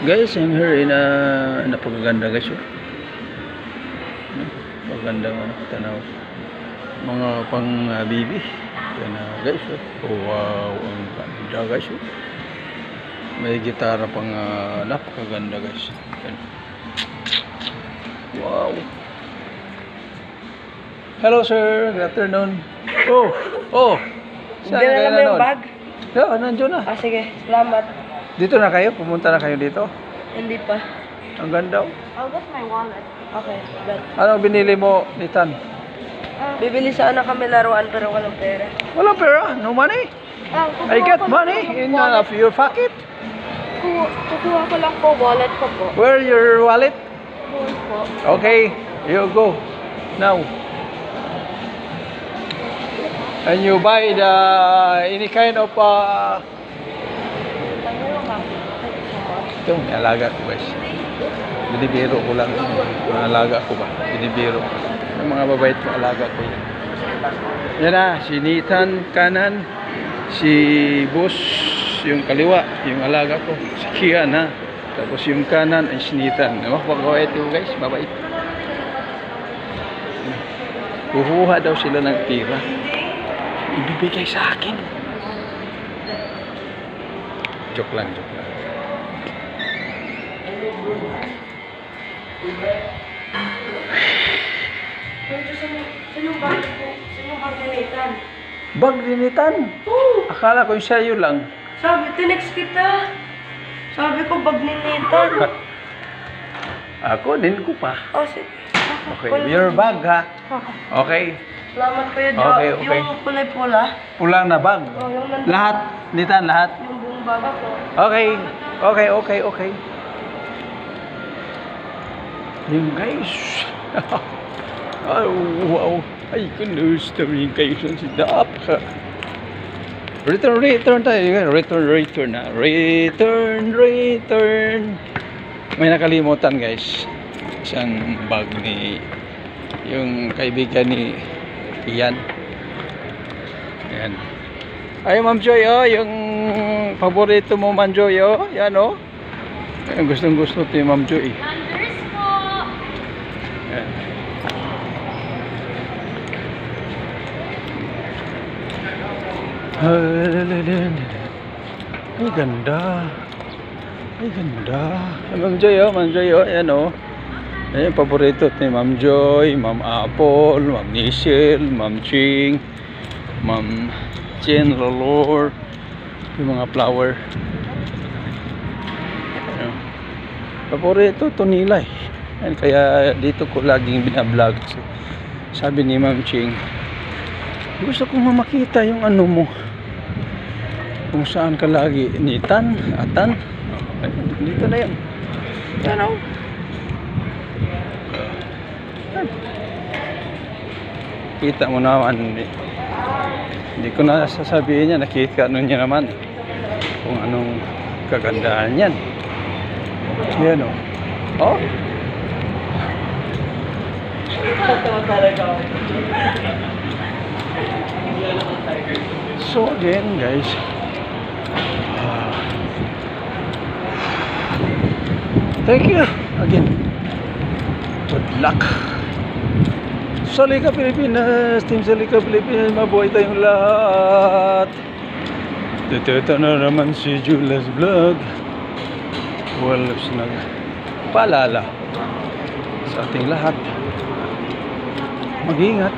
Guys, I'm here in napakaganda guys. Magandang tanaw. Mga pang bibi. Yan guys. Oh, wow, ang ganda guys. May gitara pang napakaganda guys. Yan. Wow. Hello sir, good afternoon. Oh. Saan kayo nanood? Yung bag? Yeah, nandiyo na. Sige, salamat. Dito na kayo? Pumunta na kayo dito? Hindi pa. Ang ganda. I'll get my wallet. Okay, bet. Ano binili mo, Nathan? Bibili sana kami laruan pero walang pera. Walang pera? No money? I get money in your pocket. Kukuha ko lang po wallet ko po. Where your wallet? Po. Okay, you go. Now. And you buy any kind of ito, may alaga ko guys. Binibiro ko lang. Mga alaga ko ba? Binibiro ko. Yung mga babait ko, alaga ko yan. Yan na, si Nathan kanan. Si Boss yung kaliwa, yung alaga ko. Si Kian ha. Tapos yung kanan ay si Nathan. Mabait ko guys, mabait. Kukuha daw sila ng tira. Ibibigay sa akin. Joke lang. Saan yung bag po? Saan yung bag ni Nathan? Bag ni Nathan? Akala ko yung sa'yo lang. Sabi, tinext kita. Sabi ko, bag ni Nathan. Ako, din ko pa. Oh, sige. Okay, your bag ha. Okay. Salamat Kuya Jo. Okay. Yung kulay pula. Pula na bag. Oh, yung nandun. Lahat, Nathan, lahat. Yung buong bag ako. Okay. Yung guys. Oh, wow. Ay, kanusta rin kayo sa sidap ka. Return tayo. Return na. Return. May nakalimutan guys. Isang bag ni yung kaibigan ni Ian. Ayan. Ay, Ma'am Joy, yung paborito mo, Ma'am Joy, yan, Yung gustong-gusto ito yung Ma'am Joy. Manders po. Ayan. Ay, ganda. Ma'am Joy, yan, Ayan, paborito ni Ma'am Joy, Ma'am Apple, Ma'am Nichelle, Ma'am Ching, Ma'am Chen Rolor, yung mga flower. Ayan. Paborito ito nila Ayan, kaya dito ko laging binablog. Sabi ni Ma'am Ching, gusto kong makita yung ano mo. Kung saan ka lagi, Atan. Ayan, dito na yan. Yan kita mo naman, hindi ko na sasabihin niya, nakita niya naman kung anong kagandahan yan. Yan So again guys, thank you again. Good luck. Salika Pilipinas, Team Salika Pilipinas, mabuhay tayong lahat. Dito na naman si Julas Vlog. Walos nagpaalala sa ating lahat. Mag-ingat.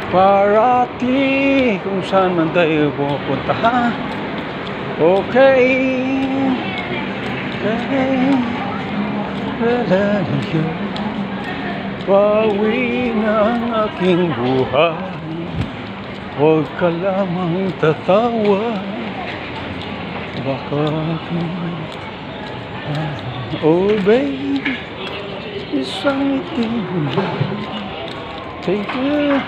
Parati kung saan man tayo pupunta ha. Okay. Bawi ng aking buhay, huwag ka lamang tatawa. Baka oh baby, isang itim na. Thank you.